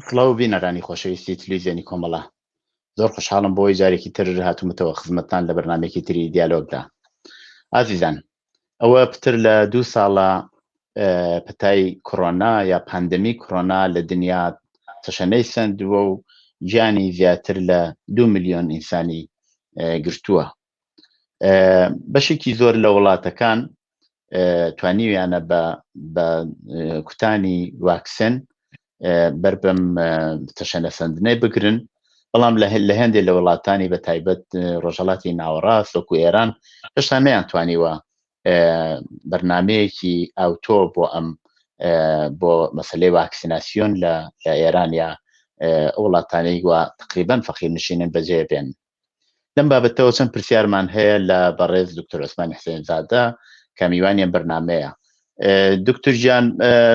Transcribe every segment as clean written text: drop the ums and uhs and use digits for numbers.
سڵاو بینەرانی خۆشەویستی تلویزیۆنی کۆمەڵە، زۆر خوشحاڵم بۆی جارێکی تر هاتوومەتەوە خزمەتتان لە بەرنامێکی تری دیالۆگدا. ئازیزان، ئەوە پتر لە 2 ساڵە پەتای کۆڕۆنا یا پاندەمی کۆڕۆنا لە دنیا تەشەنەی سەندووە و گیانی زیاتر لە 2 ملیۆن ئینسانی گرتووە. بەشێکی زۆر لە وڵاتەکان توانیویانە بە کوتانی واکسن بەربەم تەشەنە سەندنەی بگرن، بەڵام لە هەندێک لە وڵاتانی بە تایبەت ڕۆژهەڵاتی ناوەڕاست وەکو ئێران هێشتا نەیانتوانیوە بەرنامەیەکی ئاوتۆ بۆ مەسەلەی واکسیناسیۆن لە ئێران یا وڵاتانەی وە تقریبەن فەقیرنشینن بەجێ بێن. لەم بابەتەوە چەند پرسیارمان هەیە لە بەڕێز دکتۆر عوسمان حسێنزادە کە میوانیان بەرنامەیە. دکتۆر گیان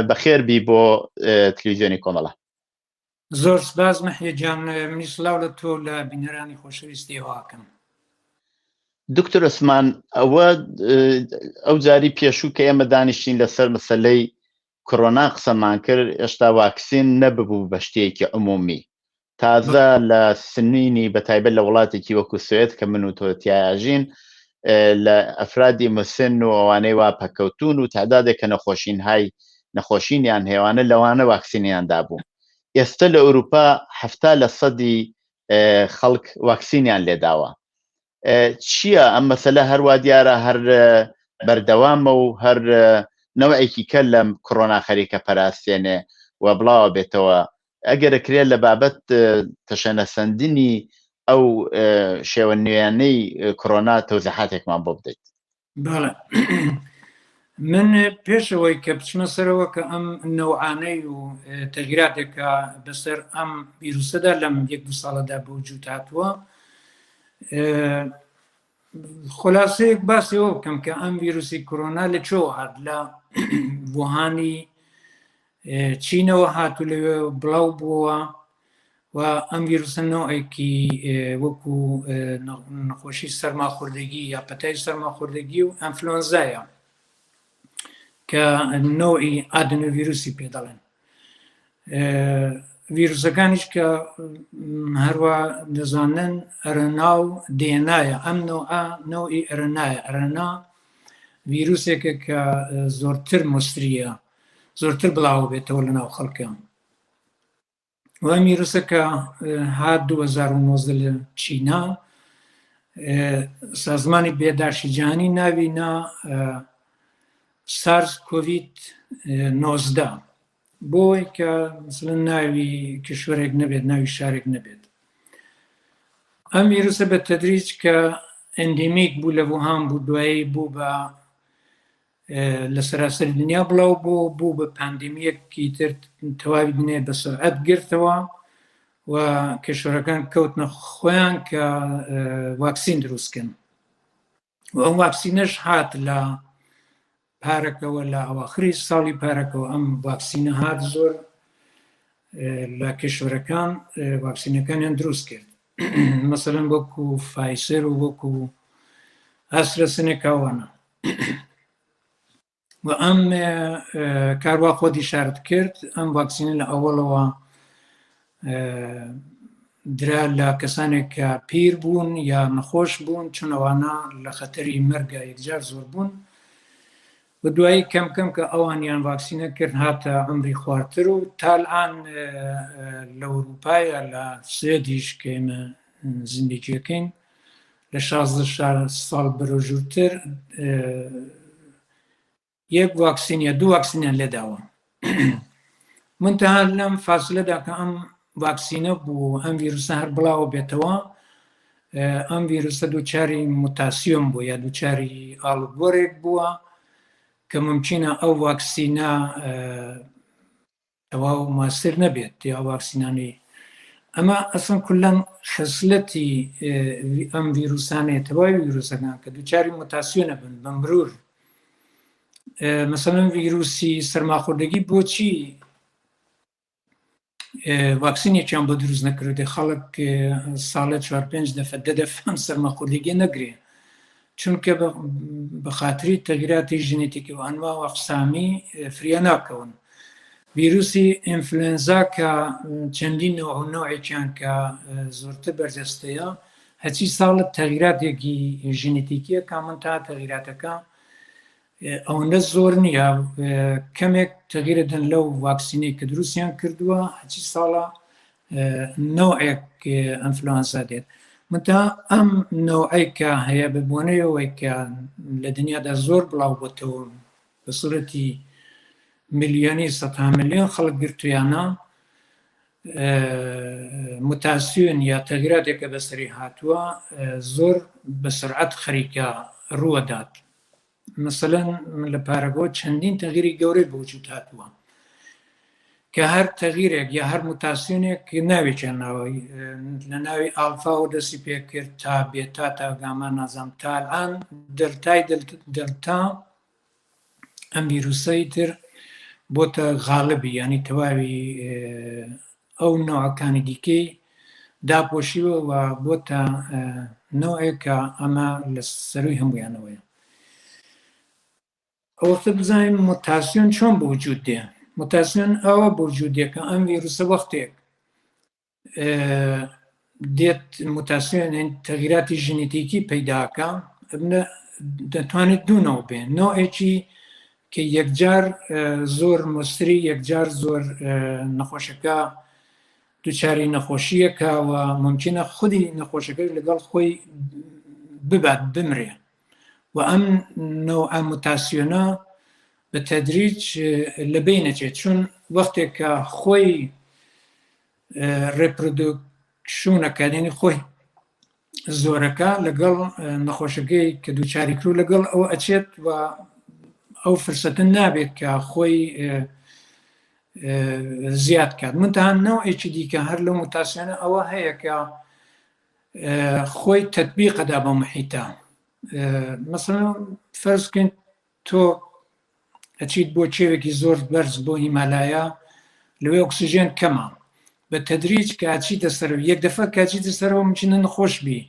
بەخێر بی بۆ تلویزیۆنی کۆمەڵە. زۆر سپاس مەحیە گیان، منی سڵاو لە تۆ لە بینەرانی خۆشەویستی هەواکەم. دکتۆر عوسمان، ئەو جاری پێشوو کە ئێمە دانیشتین لەسەر مەسەلەی کۆڕۆنا قسەمان کرد، ئێشتا واکسین نەببوو بە شتێکی عمومی. تازە لە سنینی بەتایبەت لە وڵاتێکی وەکو سوێد کە من و تۆ تیاژین، لە ئەفرادی مسن و ئەوانەی وا پەکەوتون و تعدادێکە نەخۆشینیان هێوانە لەوانە واکسینیاندا بوو. ئێستا لە ئەوروپا 70% خەڵک واکسینیان لێداوە. چییە ئەم مەسەلە هەروە دیارە هەر بەردەوامە و هەر نەوەیەکی کە لەم کۆڕۆنا خەریکە پەراستێنێ و بڵاوە بێتەوە؟ ئەگەرەکرێت لە بابەت تەشەنە سەندنی ئەو شێوە نوێیانەی کۆڕۆنا تەوزیحاتێکمان بۆ بدەیت. بەڵێ، من پێشەوەی کە بچمە سەرەوە کە ئەم نەوعانەی و تەغیراتێکە بەسەر ئەم ڤیرۆسەدا لەم 1-2 ساڵەدا بە وجود هاتووە، خلاصەیەک باسیەوە بکەم کە ئەم ڤیرۆسی کۆڕۆنا لە چۆ هات. لە ووهانی چینەوە هاتوو، لەوێ بڵاو بووە و ئەم ڤیرۆسە نەوعێکی وەکو نەخۆشی سەرماخوردگی یا پەتای سەرماخوردگی و ئەنفلۆنزایە کە نەوعی ئادنۆڤیرۆسی پێ دەڵێن. ڤیرۆسەکانیش کە هەروە دەزانن ئەرەنا و دێنایە. ئەم نەوعی ئەرەنایە. ئەرەنا ڤیرۆسێکە کە زۆرتر مۆستریە، زۆرتر بڵاو بێتەوە لە ناو خەڵکە. و ئەم ڤیرۆسە کە هات 2019 لە چینا، سازمانی بێداشتی جیهانی ناوینا سارس کۆڤید 19 بۆی کە مثلەن ناوی کشوەرێک نەبێت، ناوی شارێک نەبێت. ئەم ڤیرۆسە بە تەدریج کە ئەندیمیک بوو لە ووهان بوو، دوایی بوو بە لە سەراسەری دنیا بڵاو بوو بە پاندیمیەکی تر تەواوی دنیا بە سرعەت گرتەوە و کشوەرەکان کەوتنە خۆیان کە واکسین دروستکەن. و ئەم واکسینەش هات لە پارەکەوە، لە ئەواخری ساڵی پارەکەوە ئەم واکسینە هات. زۆر لە کشوەرەکان واکسینەکانیان دروست کرد، مەسەلەن وەکو فایسەر و وەکو ئەسترەسنێکاوانە. و ئەم کاروا خۆ دیشارت کرد. ئەم واکسینە لە ئەوڵەوە درا لە کەسانێک کە پیر بوون یا نەخۆش بوون، چون ئەوانە لە خەتەری مەرگە یەکجار زۆر بوون. و دوایی کەم کەم کە ئەوانیان واکسینە کرد هاتە عمری خواردتر و تا الان لە ئەوروپایە، لە سوێدیش کە ئێمە زیندگیەکەین، لە 16 ساڵ بەرەوژوورتر یەک واکسین یا 2 واکسینیان لێداوە. منتەها لەم فاسلەدا کە ئەم واکسینە بوو، ئەم ڤیرۆسە هەر بڵاو بێتەوە، ئەم ڤیرۆسە دووچاری موتاسیۆن بوو یا دووچاری ئاڵوگۆڕێک بووە کە ممکنە ئەو واکسینە تەواو ماسر نەبێت یا واکسینانەی. ئەمە ئەسڵن کولەن خەسلەتی ئەم ڤیرۆسانەیە، تەواوی ڤیرۆسەکان کە دووچاری موتاسیۆنە بن بە مرور. مەسەلەن ڤیرۆسی سەرماخوردگی بۆچی واکسینێکیان بۆ دروست نەکردێ؟ خەڵک ساڵە 4-5 دەفە 10 دەفەم سەرماخوردگی نەگرێ، چونکە بە خاتری تەغیراتی ژنێتیکی و ئەنواع و ئەقسامی فریا ناکەون. ڤیرۆسی ئینفلوێنزا کە چەندین نوعێکیان کە زۆرتر بەرجەستەیە هەچی ساڵت تەغیراتێکی ژینێتیکیە کا من تا تەغیراتەکە ئەوەندە زۆر نییە کەمێک تەغیرەدەن لەو ڤاکسینەی کە دروستیان کردووە هەچی ساڵە نوعێک ئەنفلوانزا دێت متا ئەم نوعی کە هەیە ببوونەوەی کە لە دنیادا زۆر بڵاو بۆتەوە بە سوورەتی ملیۆنی سەدها ملیۆن خەڵک گرتویانە متاسیۆن یا تەغیراتێکە بەسەری هاتووە زۆر بە سرعەت خەریکە ڕووەدات مثلەن لە پارەگۆ چەندین تەغیری گەورەی بە وجود هاتووە کە هەر تەغیرێک یا هەر متاسیۆنێک ناوێکیان ناوەی لە ناوی ئالفا و دەستی پێ کرد تا بێتا تا گاما نازام تا ئەلان دەلتای دەلتا ئەم ڤیرۆسەی تر بۆتە غاڵبی ینی تەواوی ئەو نوعەکانی دیکەی داپۆشیوە و بۆتە نوعێکە ئەمە لە سەروی هەموویانەوەیە ئەوەختە بزانین متاسیۆن چۆن بە وجود دێ متاسیۆن ئەوە بە وجود دێ کە ئەم ڤیرۆسە وەختێک دێت متاسیۆن تەغیراتی ژینێتیکی پەیداکە دەتوانێت دوونەوە بێن نوعێکی کە یەکجار زۆر مستری یەکجار زۆر نەخۆشەکە دووچاری نەخۆشیەکە و ممکنە خودی نەخۆشەکە لەگەڵ خۆی ببات بمرێ و ئەم نوعە متاسیۆنە بە تەدریج لەبینەچێت چون وەختێک کە خۆی ڕێپرۆدۆکشنەکە یعنی خۆی زۆرەکە لەگەڵ نەخۆشەکەی کە دووچاری کرد لەگەڵ ئەوە ئەچێت و ئەو فرسەتە نابێت کە خۆی زیاد کات منتان نوعێکی دیکە هەر لەو متاسیۆنە ئەوە هەیە کە خۆی تەطبیقەدا بە محیتە مثلا فەرز بکەین تۆ ئەچیت بۆ چێوێکی زۆر بەرز بۆ هیمالایە لەوێ ئۆکسیژێن کەمە بە تەدریج کە ئاچیتە سەرەوە یەک دەفە کاچیتە سەرەوە ممکنە نەخۆش بی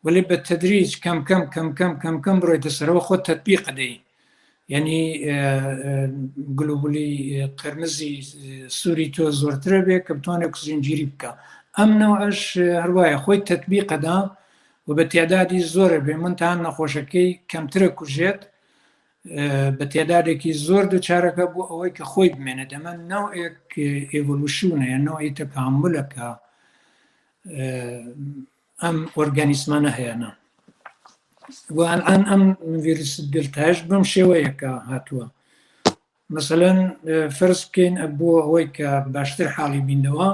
ولی بە تەدریج کەم کەم کەم کەم کەم کەم بڕۆیتە سەرەوە خۆت تەطبیق دەی یعنی گلوبولی قرمزی سووری تۆ زۆرترە بێ کە بتوانێت ئۆکسیژن گیری بکە ئەم نەوەش هەروایە خۆی تەطبیقەدا و بە تێدادی زۆرە بێ منتان نەخۆشەکەی کەمترە کوژێت بە تێدادێکی زۆر دووچارەکە بۆ ئەوەی کە خۆی بمێنێت ئەمە نوعێک ئێڤۆلوشنە یا نوعی تەکاملەکە ئەم ئۆرگانیزمانە هەیەە وان ئەم ڤیرۆس دلتاش بەم شێوەیەکە هاتووە مثلەن فەرز بکەین بۆ ئەوەی کە باشتر حاڵی بینەوە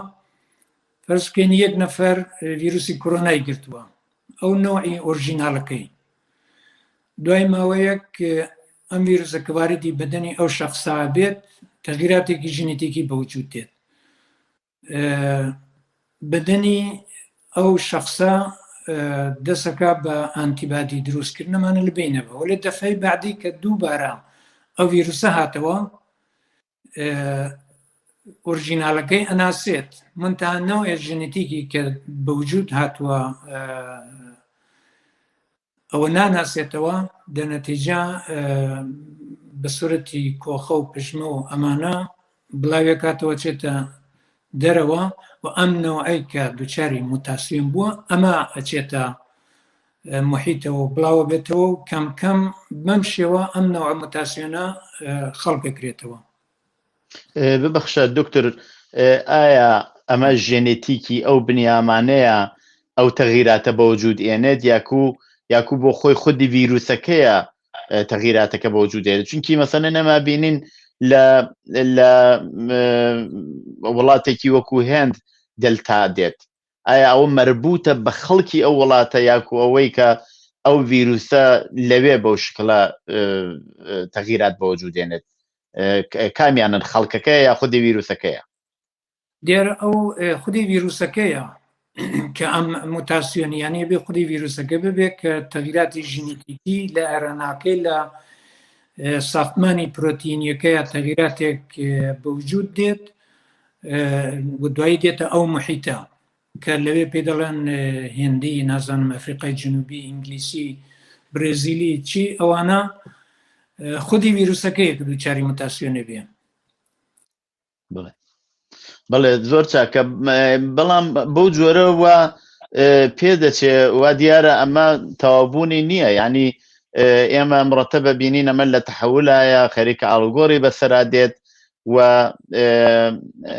فەرز بکەین یەک نەفەر ڤیرۆسی کۆرۆنای گرتووە ئەو نوعی ئۆریژیناڵەکەی دوای ماوەیەک ئەم ڤیرۆسەکە واردی بەدەنی ئەو شەخسا بێت تەغیراتێکی ژینێتیکی بە وجود دێت بەدەنی ئەو شەخسا دەسەکە بە ئانتیبادی دروستکردنەمانە لەبینەوە لە دەفەی بعدی کە دووبارە ئەو ڤیرۆسە هاتەوە ئۆریژیناڵەکەی ئەناسێت منتانەوە ژنێتیکی کە بە وجود هاتووە ئەوە ناناسێتەوە دەنەتیجا بە سوورەتی کۆخە و پژمە و ئەمانە بڵاوێکاتەوە چێتە دەرەوە و ئەم نەوەی کە دووچاری متاسیۆن بووە ئەمە ئەچێتە محیتەوە بڵاوە بێتەوە و کەم کەم بەم شێوە ئەم نەوە متاسیۆنە خەڵکەکرێتەوە. ببەخشە دکتۆر ئایا ئەمە ژێنێتیکی ئەو بنیامانەیە ئەو تەغیراتە بە وجود ئێنێت یاکو بۆ خۆی خودی ڤیرۆسەکەیە تەغیراتەکە بە وجود ئێنێت چونکی مەسەلەن ئەمە بینین لە وڵاتێکی وەکو هێند دلتا دێت ئایا ئەوە مربوطە بە خەڵکی ئەو وڵاتە یاکو ئەوەی کە ئەو ڤیرۆسە لەوێ بەو شکڵە تەغیرات بە وجود ئێنێت کامیانن خەڵکەکەیە یا خودی ڤیرۆسەکەیە؟ دیارە ئەو خودی ڤیرۆسەکەیە کە ئەم متاسیۆنیانەیە بێ خودی ڤیرۆسەکە ببێت کە تەغیراتی ژینێتیکی لە ئەرەناکەی لە ساختمانی پرۆتینیەکەیە تەغیراتێک بە وجود دێت و دوایی دێتە ئەو محیتە کە لەوێ پێ دەڵێن هێندی نازانم ئەفریقای جنوبی ئینگلیسی برێزیلی چی ئەوانە خودی ڤیرۆسەکەیە کە دووچاری متاسیۆنە بێ بەڵێ زۆر چاکە بەڵام بەو جۆرەوە پێدەچێ وا دیارە ئەمە تەوابوونی نییە یعنی ئێمە مرەتەبە بینین ئەمە لە تەحولایە خەریکە ئاڵگۆڕی بەسەرا دێت و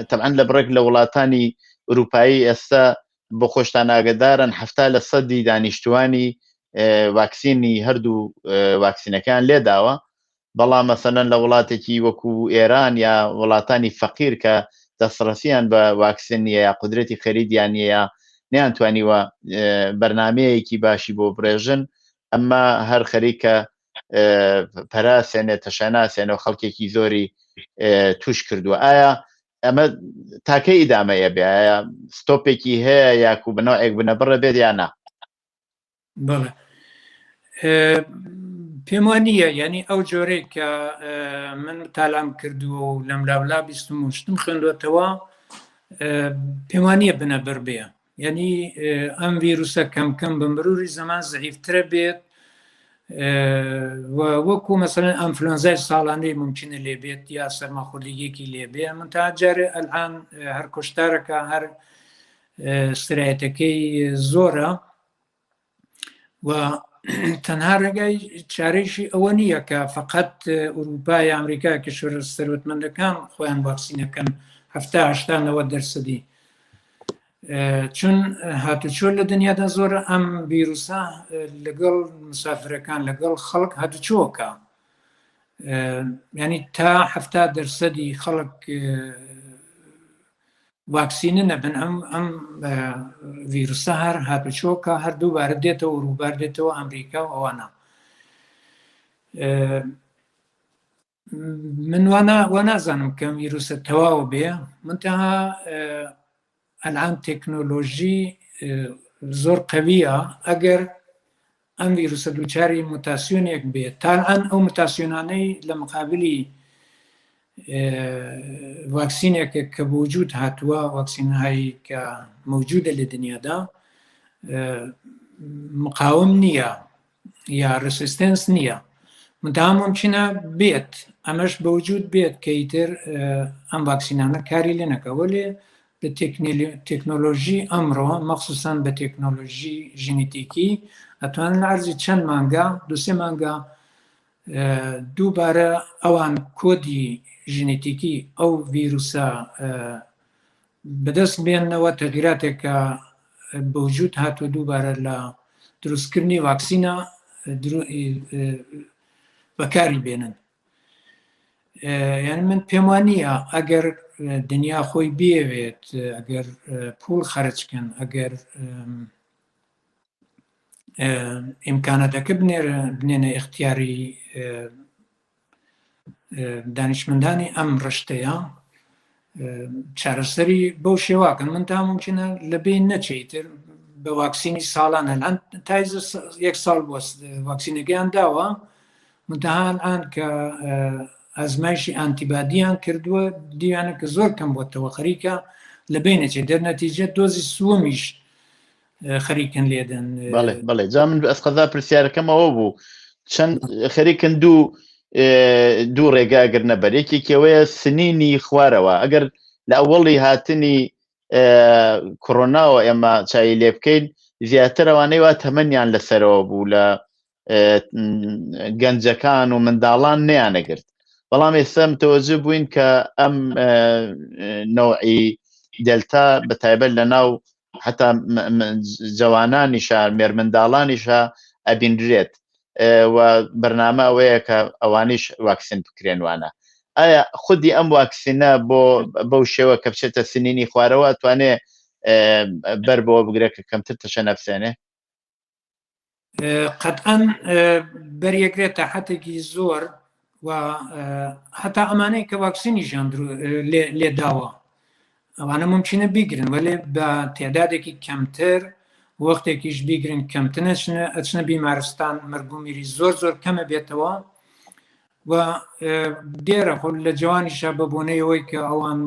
طبعاً لە بڕێک لە وڵاتانی ئوروپایی ئێستا بۆ خۆشتان ئاگدارن 70% دانیشتوانی واکسینی هەردوو واکسینەکان لێداوە بەڵام مەسەلەن لە وڵاتێکی وەکو ئێران یا وڵاتانی فەقیر کە دەسڕەسییان بە واکسینیە یا قودرەتی خەریدیانە نەیانتوانیوە بەرنمەیەکی باشی بۆ برێژن ئەمما هەر خەریکە پەراسێنێت تەشەناسێنە و خەڵکێکی زۆری توش کردووە ئایا ئەمە تاکەی ئیدامەیە بێ ئایا ستۆپێکی هەیە یاکو بنەوەیەک بنەبڕە بێت یانە بەڵێ پێم وانە یعنی ئەو جۆرەی کە من تالام کردووە و لەم لاولا بیستم و شتم خوێندوێتەوە پێم وانە بنەبەر بێ یعنی ئەم ڤیرروسە کەمکەم بە مروری زەمان زەعیفترە بێت وەکو مەسەلەن ئەنفلۆنزای ساڵانەی ممکنە لێبێت یا سەرماخوردگیەکی لێبێ من تا جارێ ئەلان هەر کوشتارەکە هەر سرایەتەکەی زۆرە و تەنها ڕێگای چارەیشی ئەوە نییە کە فقط ئوروپا یا ئەمریکا کشوەرە سەروەتمەندەکان خۆیان واکسینەکەن 70-90% چون هاتوچۆ لە دنیادا زۆرە ئەم ڤیرروسە لەگەڵ مسافرەکان لەگەڵ خەڵک هاتوچۆکە ینی تا 70% خەڵک واکسینە نەبن ئەم ڤیرروسە هەر هاتوچۆکە هەردووبارە دێتەوە ڕووبار دێتەوە ئەمریکا و ئەوانە من وا نازانم کەم ڤیرروسە تەواو بێ منتەها ئەلان تێکنۆلۆژی زۆر قەویە ئەگەر ئەم ڤیرروسە دووچاری موتاسیۆنێک بێت تاان ئەو موتاسیۆنانەی لە مقابلی واکسینێکە کە بوجود هاتووە واکسینهایی کە موجودە لە دنیادا مقاوم نییە یا ڕسیستنس نییە منتها ممکنە بێت ئەمەش بەوجود بێت کە ئیتر ئەم واکسینانە کاری لێ نەکەوە لێ بە تێکنۆلۆژی ئەمڕۆ مەخصوسان بە تێکنۆلۆژی ژینێتیکی ئەتوانن عەرزی چەند مانگە دووسێ مانگە دووبارە ئەوان کۆدی ژینێتیکی ئەو ڤیرروسە بەدەست بێننەوە تەغیراتێکە بەوجود هاتووە دووبارە لە دروستکردنی واکسینە بەکاری بێنن یعنی من پێم وانە ئەگەر دنیا خۆی بێوێت ئەگەر پول خەرجکەن ئەگەر ئیمکانەتەکە بنێنە اختیاری دانیشمەندانی ئەم ڕشتەیە چارەسەری بەو شێواکەن من تا ممکنە لە بین نەچیتر بە واکسینی ساڵانە تایز 1 ساڵ بۆ واکسینەکەیان داوە منتەها ئەن کە ئەزمایشی ئانتیبادیان کردووە دیوانە کە زۆر کەم بۆتەوە خەریکە لە بینەچێت دەرنەتیجە دۆزی سووەمیش خەریکن لێدەن بەڵێ جا من ئەسقەدا پرسیارەکەمەوە بوو چەند خەریکن دوو ڕێگا گرنە بەرێکێکەوەیە سنینی خوارەوە ئەگەر لە ئەوڵی هاتنی کۆڕۆناوە ئێمە چای لێ بکەین زیاتر ئەوانەی وا تەمەنیان لەسەرەوە بوو لە گەنجەکان و منداڵان نەیانەگرت بەڵام ئێستا متەوەجه بووین کە ئەم نەوعی دلتا بەتایبەت لە ناو حتا جوانانیشە مێرمنداڵانیشە ئەبینرێت و بەرنامە ئەوەیە کە ئەوانیش واکسین بکرێن وانە ئایا خودی ئەم واکسینە بەو شێوە کە بچێتە سنینی خوارەوە توانێ بەر بەوە بگرێت کە کەمتر تەشە نەفسێنێ قەتعەن بەریەکرێتە حەتێکی زۆر و هەتا ئەمانەی کە واکسینیشان لێداوە ئەوانە ممکنە بیگرن وەلێ بە تێدادێکی کەمتر وەختێکیش بیگرن کەمتنە ئەچنە بیمارستان مەرگومیری زۆر کەمە بێتەوە و دێرە خۆ لە جوانیشە بەبوونەوەی کە ئەوان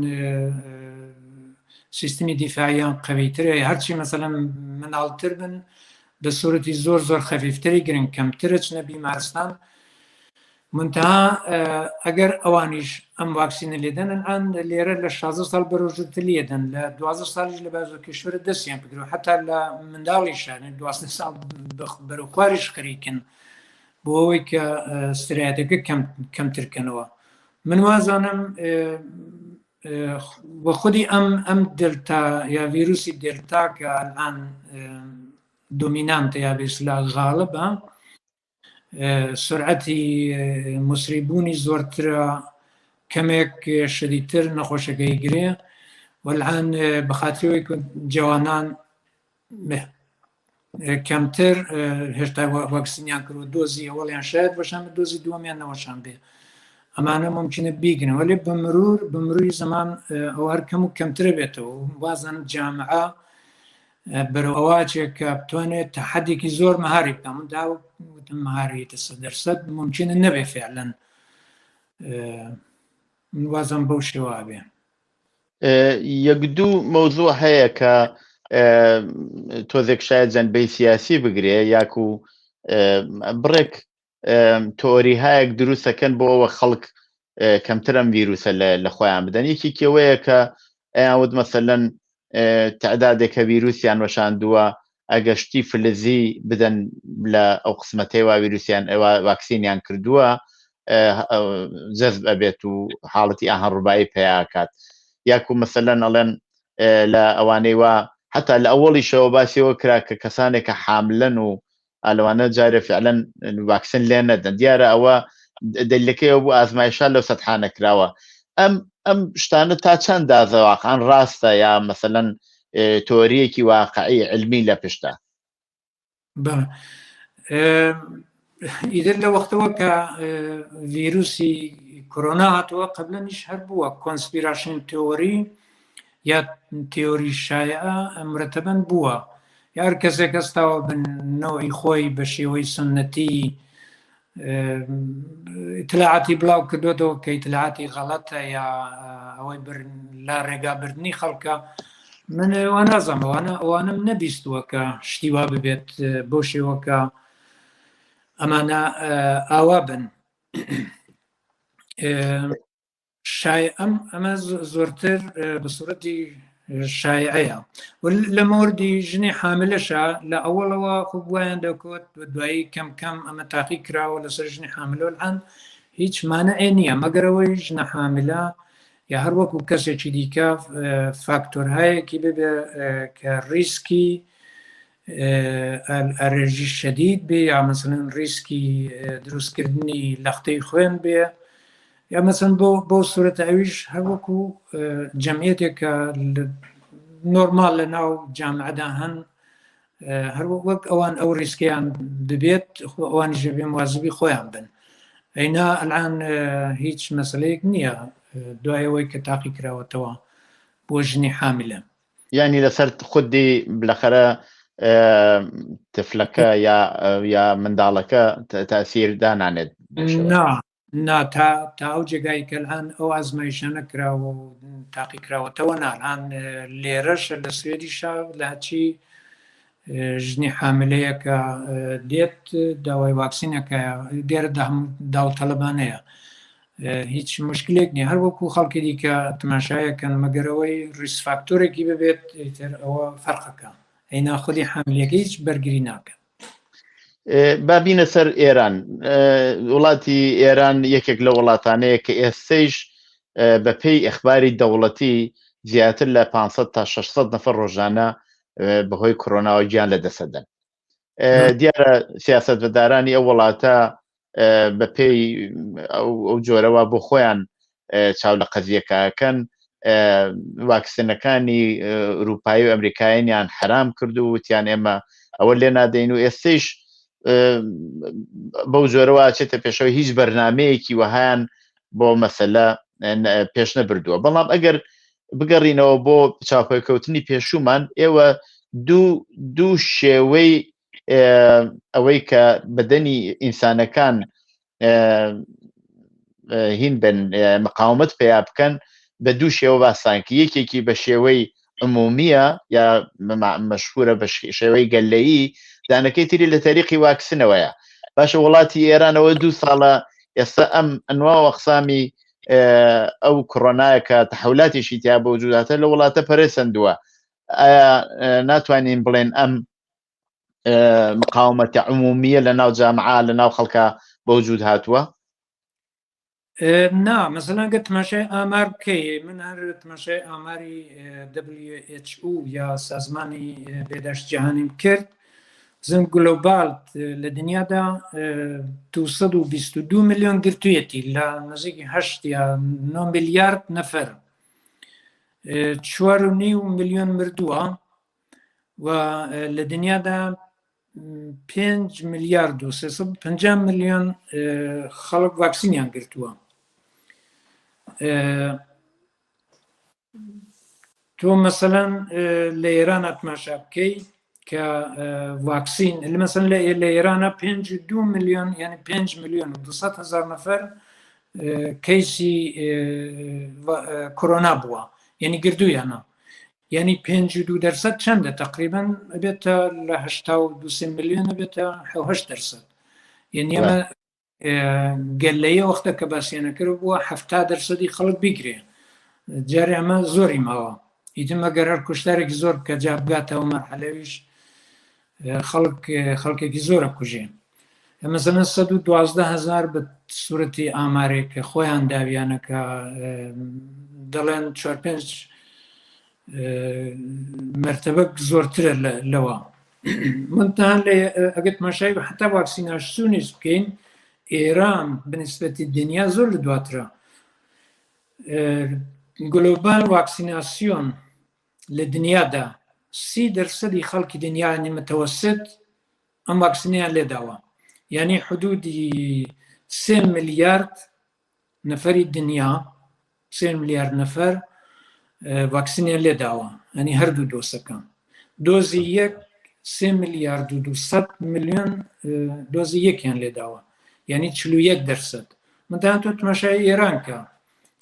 سیستمی دیفاعیان قەویترە هەرچی مەسەلەن مناڵتر بن بە سوورەتی زۆر خەفیفتری گرن کەمترە چنە بیمارستان منتها ئەگەر ئەوانیش ئەم واکسینە لێدەن ئەن لێرە لە 16 ساڵ بەرەوشتر لێدەن لە 12 ساڵیش لە بازۆ کشورە دەستیان پکرەوە حتا لە منداڵیشان 12 ساڵ بەرەو خواریش خەریکن بۆ ئەوەی کە سترایەتەکە کەمترکەنەوە. من وازانم بە خودی ئەم دلتا یا ڤیروسی دلتا کە ئەلان دومینانتە یا بێسلا غاڵبە سرعەتی مسریبوونی زۆرترە کەمێک شەدیدتر نەخۆشەکەی گرێ وەلعان بەخاترەوەی جوانان کەمتر هێشتا واکسینیان کردو دۆزی ئەوەڵیان شاید بەشان دۆزی دووەمیان نەوەشان بێ ئەمانە ممکنە بیگرن وەلی بمرووی زەمان ئەو هەر کەم و کەمترە بێتەوە وازان جامعە بەرەو ئەواچێک کە بتوانێت تەحەدێکی زۆر مەهاری بکە من داوتم مەهاریتە 100% ممکنە نەبێ فعلەن وازم بەو شێوە بێ. یەک دوو مەوزوع هەیە کە تۆزێک شاید جەنبەی سیاسی بگرێ یاکو بڕێک تۆریهایەک دروستەکەن بۆ ئەوە خەڵک کەمتر ئەم ڤیرۆسە لە خۆیان بدەن یەکێکەوەیە کە ئەیانوت مەسەلەن تعدادێکە ڤیرۆسیان وەشاندووە ئەگەشتی فلزی بدەن لە ئەو قسمەتەی وا ڤیرۆسیان واکسینیان کردووە جەزب ئەبێت و حاڵەتی ئاهەڕووبایی پێیاکات یاکو مەسەلەن ئەڵێن لە ئەوانەی وا حتا لە ئەوەڵیشەوە باسیەوە کرا کە کەسانێکە حاملەن و ئەلوانە جارێ فعلەن واکسن لێ نەدەن دیارە ئەوە دلیلەکەیەوە بوو ئازمایشان لەو سەدحانە کراوە ئەم شتانە تا چەند دازەواقعان ڕاستە یا مەسەلەن تۆریەکی واقعی علمی لە پشتە ئیدر لە وەختەوە کە ڤیرۆسی کۆرۆنا هاتووە قبلەنیش هەر بووە کۆنسپیراشن تێۆری یا تێۆری شایعە مرتبەن بووە یار کەسێک هەستاوە بنەوەی خۆی بە شێوەی سنەتی ئیتلاعاتی بڵاو کردوێتەوە کە ئیتلاعاتی غەڵەتە یا ئەوەی لا ڕێگابردنی خەڵکە من ئەوە نازانم ئەوانم نەبیستووە کە شتیوا ببێت بۆ شێوەکە ئەمانە ئاوا بن ئەمە زۆرتر بە سوورەتی شایعەیە لە مۆردی ژنی حاملەشە لە ئەوڵەوە خوب وایان دەکوت دوایی کەم کەم ئەمە تاقی کراوە لەسەر ژنی حاملۆلان هیچ مانەئێ نییە مەگەرەوەی ژنە حاملە یا هەر وەکو کەسێکی دیکە فاکتۆرهایەکی ببێ کە ریسکی ئەرژی شەدید بێ یا مەسەلەن ریسکی دروستکردنی لەختەی خوێن بێ یا مەسەن بۆ سوورەتە ئەویش هەر وەکو جەمعیەتێکە نۆرمال لە ناو جامعەدا هەن هەر وەک ئەوان ئەو ریسکیان دەبێت ئەوانیش بێ موازبی خۆیان بن ئەینا ئەلان هیچ مەسلەیەک نییە دوایەوەی کە تاقی کراوەتەوە بۆ ژنی حاملە یعنی لەسەر خودی بلەخەرە تفلەکە یا منداڵەکە تاسیر دانانێت تا ئەو جێگای کەلان ئەو ئازمایشە نەکراوە و تاقی کراوەتەوە نالان لێرەشە لە سوێدیشا لە هەچی ژنی حاملەیەکە دێت داوای واکسینەکە دێرە داوتەلەبانەیە هیچ مشکلێک نیە هەر وەکو خەڵکی دیکە تماشایەکەن مەگەرەوەی ریسفاکتۆرێکی ببێت ئەوە فەرقەکە ئەینا خودی حاملەکە هیچ بەرگری ناکەن. بابینە سەر ئێران وڵاتی ئێران یەکێک لە وڵاتانەیە کە ئێستەیش بەپێی ئەخباری دەوڵەتی زیاتر لە 500 تا 600 نەفەر ڕۆژانە بەهۆی کۆرۆناوە گیان لەدەسەدەن دیارە سیاسەتمەدارانی ئەو وڵاتە بەپێی ئەو جۆرەوە بۆ خۆیان چاو لە قەزیەکەکەن واکسینەکانی ئەوروپایی و ئەمریکاییان حرام کرد و وتیان ئێمە ئەوە لێ نادەین و ئێستەیش بەو جۆرەوە چێتە پێشەوەی هیچ بەرنامەیەکی وەهایان بۆ مەسەلە پێش نەبردووە بەڵام ئەگەر بگەڕینەوە بۆ چاوپێکەوتنی پێشومان ئێوە دوو شێوەی ئەوەی کە بەدەنی ئینسانەکان هین بن مقاومت پێیا بکەن بە دوو شێوە باسانکە یەکێکی بە شێوەی عمومیە یا مەشهورە بە شێوەی گەلەیی دانەکەی تری لە تاریخی واکسنەوەیە باشە وڵاتی ئێرانەوە 2 ساڵە ئێستا ئەم ئەنواع وەقسامی ئەو کۆڕۆنایە کە تەحولاتی تیا بە وجوداتە لە وڵاتە پەرێسەندووە ئایا ناتوانین بڵێن ئەم مقاومەتە عمومیە لە ناو جامعە لە ناو خەڵکە بە وجود هاتووە؟ نا مثلا گە تماشای ئامار بکەی من هەر تماشای ئاماری WHO یا سازمانی بێداشت جیهانیم کرد زم گلۆبال لە دنیادا 222 میلیۆن گرتوویەتی لە نزیکی 8 یا 9 میلیارد نەفەر 4.5 میلیۆن مردووە و لە دنیادا 5 میلیارد و 350 میلیۆن خەڵک ڤاکسینیان گرتووە. تۆ مەسەلەن لە ئێرانە تماشا بکەی کە ڤاکسین مەسەلەن لە ئێرانە 5.2 میلیۆن یعنی 5 میلیۆن و 200,000 نەفەر کەیسی کۆرۆنا بووە یعنی گردوویانە یعنی 52% چەندە تقریبا بێتە لە 83 میلیۆن بێتە 8%. یعنی ئەمە گەلەیە وەختە کە باسییانەکرد بووە 70% خەڵک بیگرێ جارێ ئەمە زۆری ماوە ئیتر مەگەر هەر کوشتارێکی زۆر کە جا بگاتەوە مەرحەلەویش خەڵکێکی زۆرە کوژێ. مەسەلەن 112,000 بە سوورەتی ئامارێک کە خۆیان داویانەکە دەڵێن 4-5 مرتبە زۆرترە لەوە. منتان ئەگەر تماشای حتا ڤاکسیناسیۆنیش بکەین ئێران بنسبەتی دنیا زۆر لە دواترە. گلۆبال ڤاکسیناسیۆن لە دنیادا 30% خەڵکی دنیای متەوەسط ئەم ڤاکسینیان لێداوە یعنی حدودی 3 میلیارد نەفەری دنیا 3 میلیارد نەفەر ڤاکسینیان لێداوە ئەنی هەردوو دۆسەکە دۆزی یەک 3 میلیارد و 200 میلیۆن دۆزی یەکیان لێداوە یعنی 41%. منتان تۆ تماشای ئێران کە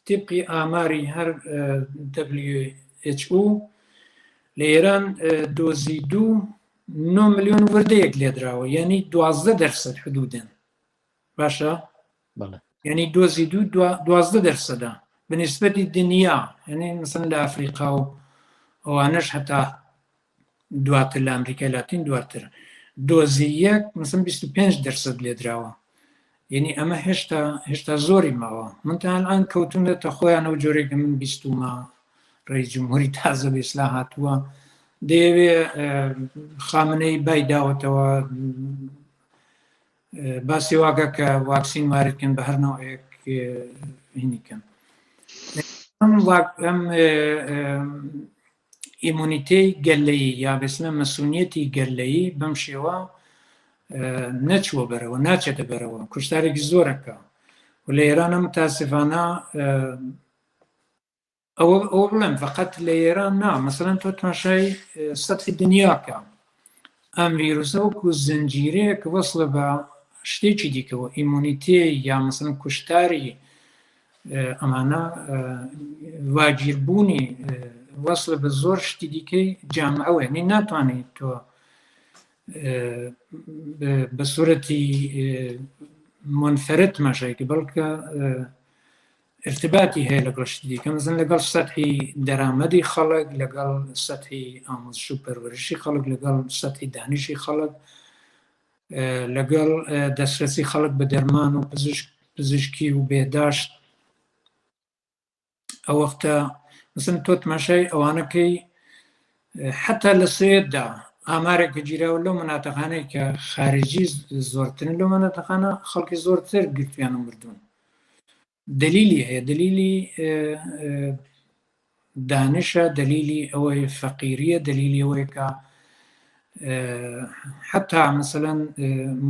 تیبقی ئاماری هەر WHO لە ئێران دۆزی 9 میلیۆن وردەیەک لێدراوە یعنی 12% حدودن باشە یعنی دۆزی 12% بنسبەتی دنیا یعنی مثلا لە ئەفریقا و ئەوانەش هەتا دواتر لە ئەمریکای لاتین دواتر دۆزی یەک مثلا 25% لێدراوە یعنی ئەمە هێشتا زۆری ماوە. منتان ئەن کەوتونەتە خۆیان ئەو جۆرێکە من بیستومە ڕێی جمهوری تازە بە ئیسلاح هاتووە دەیەوێ خامنەی بای داوەتەوە باسی واگە کە ڤاکسین واردکەن بە هەر ناوەیەک هینیکەن. ئەم ئیمونیتەی گەلەیی یا بەسمە مەسئولیەتی گەلەیی بەم شێوە نەچووە بەرەوە ناچێتە بەرەوە کوشتارێکی زۆرەکە و لە ئێرانە متاسفانە ئەوە بڵێم فقط لە ئێران نا مەسەلەن تۆ تماشای سەتحی دنیاکە ئەم ڤیرۆسە وەکو زنجیرەیەک وەسڵە بە شتێکی دیکەوە ئیمونیتێ یا مەسەلەن کوشتاری ئەمانە واگیربوونی وەسڵە بە زۆر شتی دیکەی جامعەوە نی ناتوانێت تۆ بە سوورەتی منفەرد مەژەیکە بەڵکە ارتباتی هەیە لەگەڵ شتی دیکە مەسەلەن لەگەڵ سەتحی دەرامەدی خەڵک لەگەڵ سەتحی ئامۆزش و پەروەرشی خەڵک لەگەڵ سەتحی دانیشی خەڵک لەگەڵ دەسترسی خەڵک بە دەرمان و پزیشکی و بێداشت. ئەو وەختە مەسەلەن تۆ تماشای ئەوانەکەی حتا لە سوێددا ئامارێکە گیراوە لەو مناتەقانەی کە خارجی زۆرترن لەو مناتەقانە خەڵکی زۆرتر گرتویان و مردوون. دلیلی هەیە دلیلی دانشە دلیلی ئەوەی فەقیریە دلیلی ئەوەی کە حتا مەسەلەن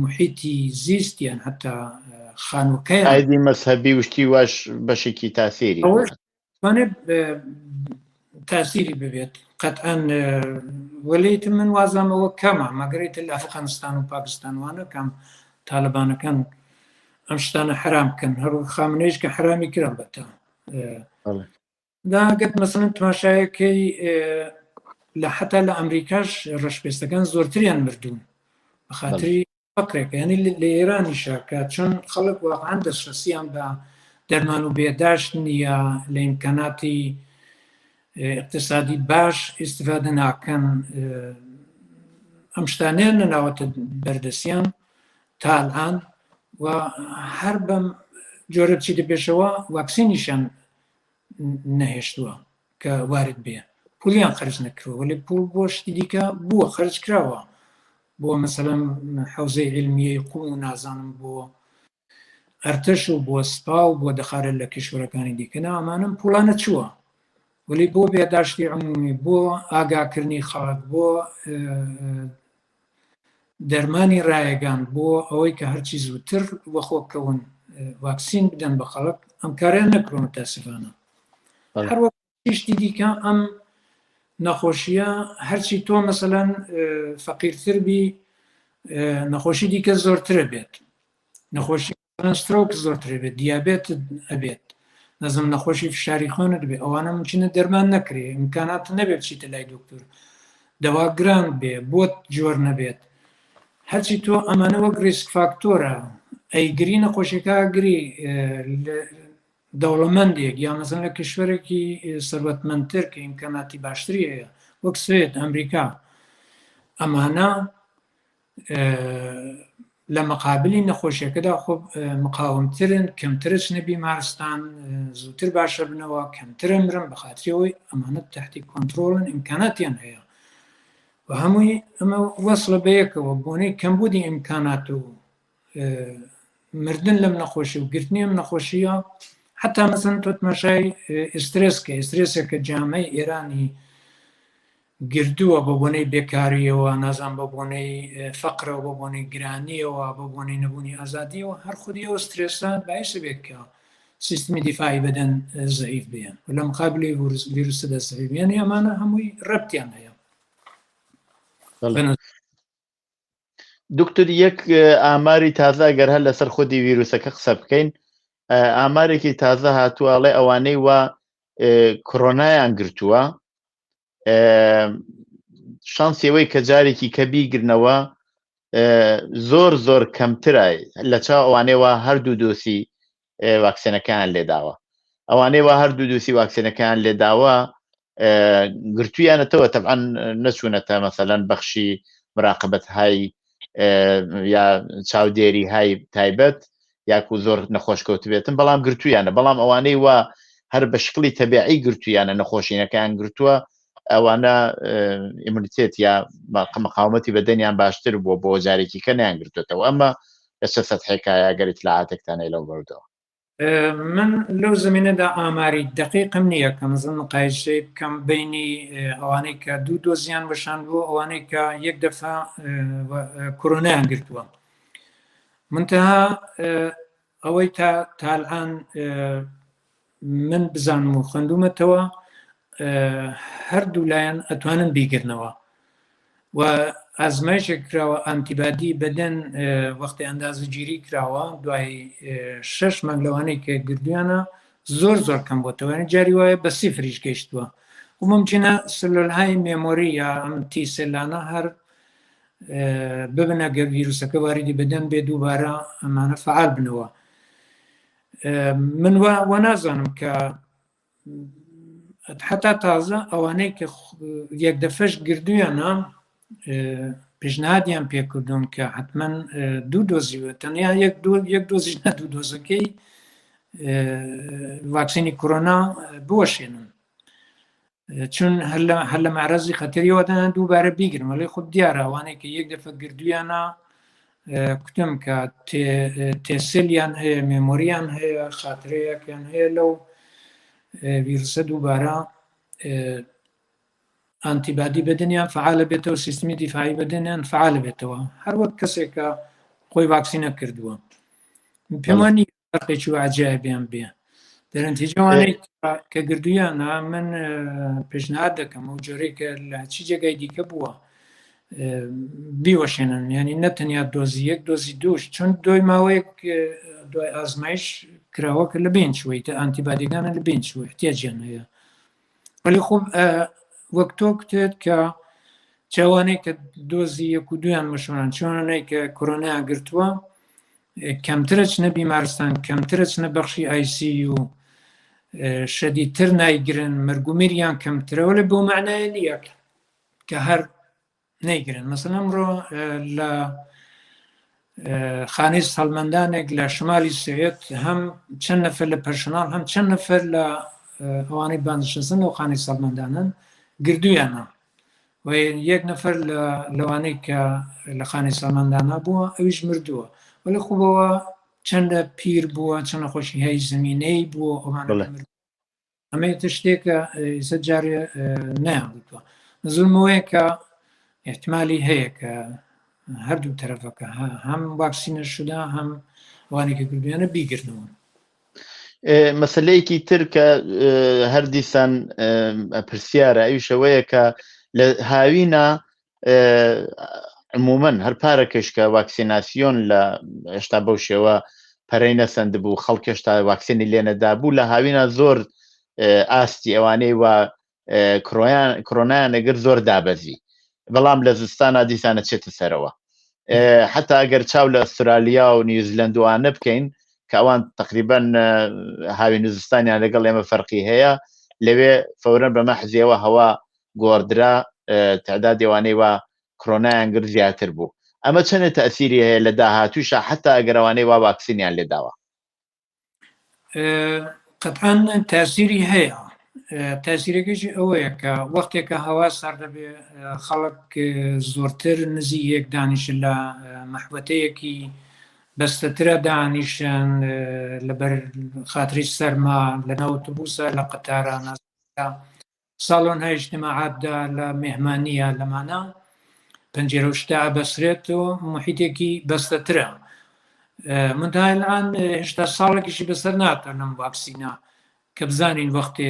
محیتی زیستیان حتا خانووکەیان ئایدی مەسهەبی وشتی واش بەشێکی تاسیری توانێت تاسیری ببێت قەتعەن وەلێت من وازامەوە کەمە مەگەرێت لە ئەفغانستان و پاکستانوانە کەم تالبانەکان ئەم شتانە حرام بکەن هەرو خامنەیش کە حرامی کران بەتە داگەت مەسەلەن تماشایەکەی لە حتا لە ئەمریکاش ڕەشپێستەکان زۆرتریان مردوون بەخاتری فقرێک ینی لە ئێرانیشە کە چۆن خەڵک واقعان دەسترسیان بە دەرمان و بێداشت نییە لە ئیمکاناتی اقتصادی باش ئیستیفادە ناکەن ئەم شتانەیان نەناوەتە بەردەستیان تا الان و هەر بەم جۆرە بچیتە پێشەوە واکسینیشان نەهێشتووە کە وارد بێ پولیان خەرج نەکردووە وەلی پول بۆ شتی دیکە بووە خەرج کراوە بۆ مەسەلەن حەوزەی علمیەی قوڵ و نازانم بۆ ئەرتەش و بۆ سپا و بۆ دەخارە لە کشوەکانی دیکەنا ئەمانم پوڵانە چووە ولی بۆ بێداشتی عمومی بۆ ئاگاکردنی خەڵک بۆ دەرمانی ڕایەگان بۆ ئەوەی کە هەرچی زووتر وەخۆکەون واکسین بدەن بە خەڵک ئەم کاریان نەکڕۆ متاسفانە هەروەک شتی دیکە ئەم نەخۆشیە هەرچی تۆ مەسەلەن فەقیرتر بی نەخۆشی دیکە زۆرترە بێت نەخۆشی سترۆک زۆرترە بێت دیابێت ئەبێت نەزم نەخۆشی فشاری خوێنت بێ ئەوانە ممکنە دەرمان نەکرێ ئیمکانات نەبێت چیتە لای دکتۆر دەوا گران بێ بۆت جۆر نەبێت هەرچی تۆ ئەمانە وەک ریسک فاکتۆرە ئەیگری نەخۆشیەکە گری دەوڵەمەندێک یا مەسەلەن لە کشوەرێکی سەروەتمەندتر کە ئیمکاناتی باشتری هەیە وەک سوێد ئەمریکا ئەمانە لە مەقابلی نەخۆشیەکەدا خۆ مقاومترن کەمترش نەبی مارستان زووتر باشە بنەوە کەمترە مرن بە خااتریەوەی ئەمانە تحتی کۆنتترۆلن ئیمکاناتیان هەیە و هەمووی ئەمە وەصلە بەیەکەوە بۆنەی کەمبوودی ئیمکانات و مردن لەم نەخۆشی و گرتنی ئەم نەخۆشیە حتا مەسەن تۆ تماشای ئسترێسکە ئسترێسێکە جامعەی ئێرانی گردووە بە بۆنەی بێکاریەوە نازان بە بۆنەی فەقرەوە بە بۆنەی گرانیەوە بە بۆنەی نەبوونی ئازادیەوە هەر خودی ئەو سترێسان باعث بێت کە سیستمی دیفاعی بەدەن زەعیف بێن لە مقابلی ڤیرۆسە دەستەوی بێن ئەمانە هەمووی ڕەبتیان هەیە دکتۆر یەک ئاماری تازە گەر هەر لەسەر خودی ڤیرۆسەکە قسە بکەین ئامارێکی تازە هاتووەڵێ ئەوانەی وا کۆرۆنایان گرتووە شانسیەوەی کە جارێکی کە بیگرنەوە زۆر زۆر کەمترە لە چاو ئەوانەیەوە هەردوو دۆسی واکسینەکان لێداوە ئەوانەی وا هەردوو دۆسی واکسینەکان لێداوە گرتویانەتەوە تەبعاً نەچوونەتە مەسەلەن بەخشی مراقبەت های یا چاودێری های تایبەت یاکو زۆر نەخۆشکەوت بێتن بەڵام گرتویانە بەڵام ئەوانەی وا هەر بە شکلی تەبیعی گرتویانە نەخۆشینەکان گرتووە ئەوانە ئیمونیتێت یا مقاومەتی بەدەنیان باشتر بووە بۆ جارێکی کە نیان گرتوێتەوە ئەمە لەسەر سەدحێکایە گەری اطلاعاتێکتانەی لەو بەردەوە من لەو زمینەدا ئاماری دقیقم نییە کە مەزن مقایسەی بکەم بینی ئەوانەی کە دوو دۆزیان بەشان بوو ئەوانەی کە یەک دەفا کۆرۆنایان گرتووە منتەها ئەوەی تا الان من بزانم و خوێندومەتەوە هەردوو لایەن ئەتوانن بیگرنەوە و ئازمایشێک کراوە ئەنتیبادی بەدەن وەختی ئەندازەگیری کراوە دوای 6 مانگ لەوانەی کە گردویانە زۆر زۆر کەم بۆتەوە جاری وایە بە سیفریش گەیشتووە و ممکنە سلولهای مێمۆری یا ئەم تی سێلانە هەر ببنە گەر ڤیرۆسەکە واریدی بەدەن بێ دووبارە ئەمانە فعال بنەوە من وە نازانم کە حتا تازە ئەوانەی کە یەک دەفەش گردویانە پیشنهادیان پێکردوون کە حتمما دوو دۆزیوە تەنیا یەک دۆزی نە دوو دۆزەکەی ڤاکسینی کۆرۆنا بوەشێنن چون هەر لە معرەزی خەتەریەوەدان دووبارە بیگرن وەڵێ خود دیارە ئەوانەی کە یەک دەفە گردویانە کوتم کە تێسلیان هەیە مێمۆریان هەیە خاترەیەکیان هەیە لەو ڤیرۆسە دووبارە ئەنتیبادی بەدەنیان فعالە بێتەوە سیستمی دیفاعی بەدەنیان فعالە بێتەوە هەروەک کەسێکە خۆی ڤاکسینە کردووە پێم وانی فەرقێکی عەجایبیان بێ دەرنتیجەوانەی کە گردویانە من پێشنهاد دەکەم ئەو جۆرەی کە لە چی جێگای دیکە بووە بیوەشێنن ینی نەتەنیا دۆزی یەک دۆزی دووش چون دوای ماوەیەک دوای ئازمایش کراوە کە لە بین چوویتە ئەنتیبادیەکانە لە بین چوو احتیاجیان هەیە وەلی خۆ وەک تۆ کتێت کە چاوانەی کە دۆزی 1 و 2یان مەشوران چۆنەی کە کۆرۆنایان گرتووە کەمترە چنە بیمارستان کەمترە چنە بەخشی ICU شەدیدتر نایگرن مەرگومێریان کەمترەوە لە بۆ معنایە نییە کە هەر نەیگرن مەسەڵەن ئەمڕۆ لە خانەی سەڵمەندانێک لە شمالی سوێت هەم چەند نەفەر لە پەرسۆناڵ هەم چەند نەفەر لە ئەوانەی بانشەسن و خانەی سەڵمەندانن گردوویانە و 1 نەفەر لەوانەی کە لە خانەی سەڵمەندانە بووە ئەویش مردووە وەلی خوبەوە چەندە پیر بووە چەند نەخۆشی هەی زمینەی بووە ئەمەیە شتێکە ئێستا جارێ نەیانگوتووە زوڵمەوەیە کە احتمالی هەیە کە هەردوو تەرەفەکە هەم واکسینە شودا هەم وانێکە گردویانە بیگرنەوە مەسلەیەکی تر کە هەر دیسان پرسیارە ئەویشەوەیە کە لە هاوینە عمومەن هەر پارەکەش کە واکسیناسیۆن لە هێشتا بەو شێوە پەرەی نەسەند بوو خەڵک هێشتا واکسینی لێنەدا بوو لە هاوینە زۆر ئاستی ئەوانەی وە کۆرۆنایان ئەگەر زۆر دابەزی بەڵام لە زستانە دیسانە چێتە سەرەوە حتا ئەگەر چاو لە ئەسترالیا و نیوزیلەندوانە بکەین کە ئەوان تقریبان هاوی نوزستانیان لەگەڵ ئێمە فەرقی هەیە لەوێ فەورەن بە مەحزیەوە هەوا گۆڕدرا تعدادی ئەوانەی وە کۆرۆنایان گرت زیاتر بوو ئەمە چەندە تەئسیری هەیە لە داهاتووشە حتا ئەگەر ئەوانەی وا واکسینیان لێداوە قەتعاً تاسیری هەیە تاسیرەکەشی ئەوەیە کە وەختێکە هەوا سارد دەبێ خەڵک زۆرتر نزی یەک دانیشن لە مەحوەتەیەکی بەستەترە دانیشن لەبەر خاتری سەرما لە ناوتوبوسە لە قەتارە ساڵۆن هەیە اجتماعاتدا لە مێهمانیە لەمانە پەنجێرە و شتا بەسرێت و محیتێکی بەستەترە منتهایان هێشتا ساڵێکیشی بەسەر ناتە لەم واکسینە کە بزانین وەختێ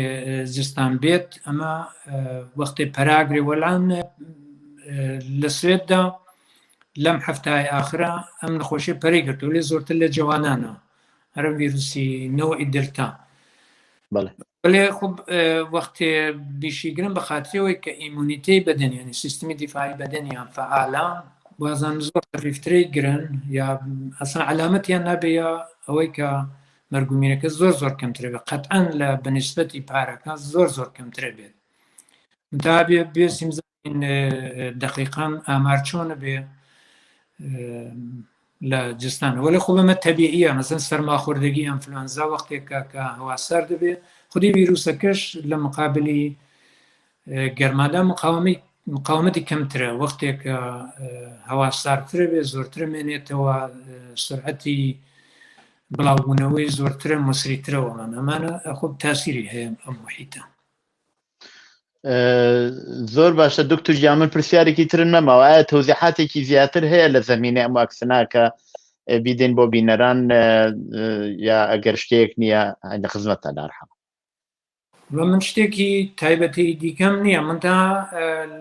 زستان بێت ئەمە وەختێ پەراگرێ وەلان لە سوێتدا لەم هەفتای ئاخرە ئەم نەخۆشیە پەرەی گرتووە لێ زۆرتر لە جوانانە هەرم ڤیروسی نەوەی دلتا بەڵێ خوب وەختێ بیشیگرن بە خاترەوەی کە ئیمونیتەی بەدەنیانی سیستمی دیفاعی بەدەنیان فعالە وازان زۆر خەفیفترەی گرن یا ئەسڵ علامەتیان نابێ ئەوەی کە مەرگومێرەکە زۆر کەمترە بێت قەتعاً لە بەنسبەتی پارەکە زۆر کەمترە بێت تا بێسیم زانین دەقیقاً ئامار چۆنە بێ لە جستانەوە لە خوب ئەمە تەبیعیە مەسەن سەرماخوردگی ئەنفلوەنزا وەختێکە کە هەوا سارد دەبێت خودی ڤیرۆسەکەش لە مقابلی گەرمادا مقاومەتی کەمترە وەختێکە هەوا ساردترە بێ زۆرترە مێنێتەوە سرعەتی بڵاوبوونەوەی زۆرترە مسریترەوەمان ئەمانە خۆب تاسیری هەیە ئەم محیتە زۆر باشە دکتۆر جیامن پرسیارێکی ترن نەماوە ئایا تەوزیحاتێکی زیاتر هەیە لە زەمینەی ئەم واکسناکە بیدەین بۆ بینەران یا ئەگەر شتێک نییە لە خزمەتە دارحەم من شتێکی تایبەتی دیکەم نییە من تا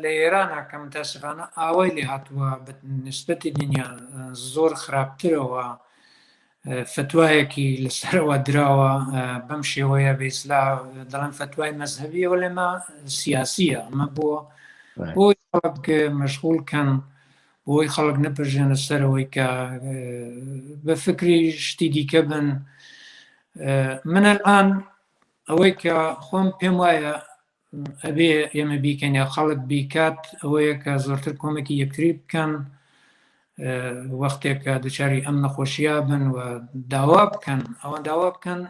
لە ئێرانە کە متاسفانە ئاوای لێ هاتووە بە نسبەتی دنیا زۆر خراپترەوە فتوایەکی لەسەرەوە دراوە بەم شێوەیە بەئیسلا دەڵێن فتوای مەزهەبیەوە لێمە سیاسیە ئەمە بۆی خەڵک مەشغوڵکەن بۆی خەڵک نەپژێنە سەرەوەی کە بە فکری شتی دیکە بن من الان ئەوەی کە خۆم پێم وایە ئەبێ ئێمە بیکەین یا خەڵک بیکات ئەوەیە کە زۆرتر کۆمەکی یەکتری بکەن وەختێکە دوچاری ئەم نەخۆشیە بن و داوا بکەن ئەوە داوا بکەن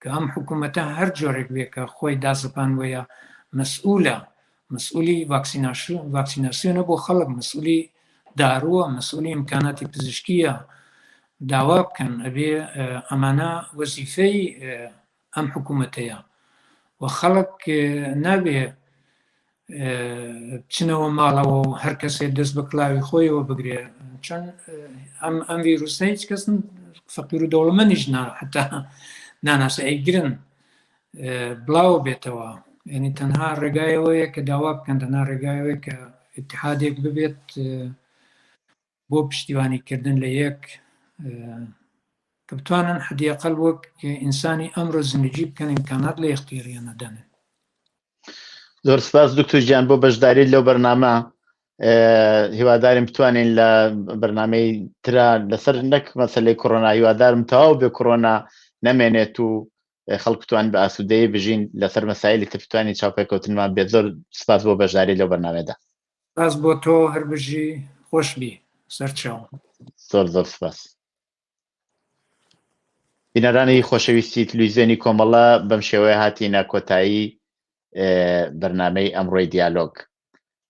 کە ئەم حکوومەتە هەر جۆرێک بێ کە خۆی داسەپان وەیە مەسئولی ڤاکسیناسیۆنە بۆ خەڵک مەسئولی دارووە مەسئولی ئیمکاناتی پزیشکیە داوا بکەن ئەبێ ئەمانە وەزیفەی ئەم حکوومەتەیە و خەڵک نابێ بچنەوە ماڵەوە و هەر کەسێ دەست بە کلاوی خۆیەوە بگرێ چۆن ئەم ڤیرۆسە هیچ کەس فەقیر و دەوڵەمەندیش حتا ناناسە ئەیگرن بڵاو بێتەوە یعنی تەنها ڕێگایەوەیە کە داوا بکەن تەنها ڕێگایەوەی کە ئیتحادێک ببێت بۆ پشتیوانیکردن لە یەک کە بتوانن حەدیەقەل وەک ئینسانی ئەمڕۆ زندگی بکەن ئیمکانات لە یەختیاریان نەدەنێت زۆر سپاس دکتۆر گیان بۆ بەشداری لەو بەرنامە هیوادارم بتوانین لە بەرنامەی ترا لەسەر نەک مەسەلەی کۆڕۆنا هیوادارم تەواو بێ کۆڕۆنا نەمێنێت و خەڵک بتوان بە ئاسوودەیی بژین لەسەر مەسایلی تر بتوانین چاوپێکەوتنمان بێت. زۆر سپاس بۆ بەشداری لەو بەرنامەدا. سپاس بۆ تۆ هەربژی خۆشبی سەرچاو. زۆر زۆر سپاس. بینەرانی خۆشەویستی تلویزیۆنی کۆمەڵە بەم شێوەیە هاتینە کۆتایی بەرنامەی ئەمڕۆی دیالۆگ.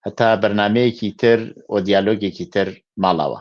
هەتا بەرنمەیەکی تر و دیالۆگێکی تر ماڵەوە.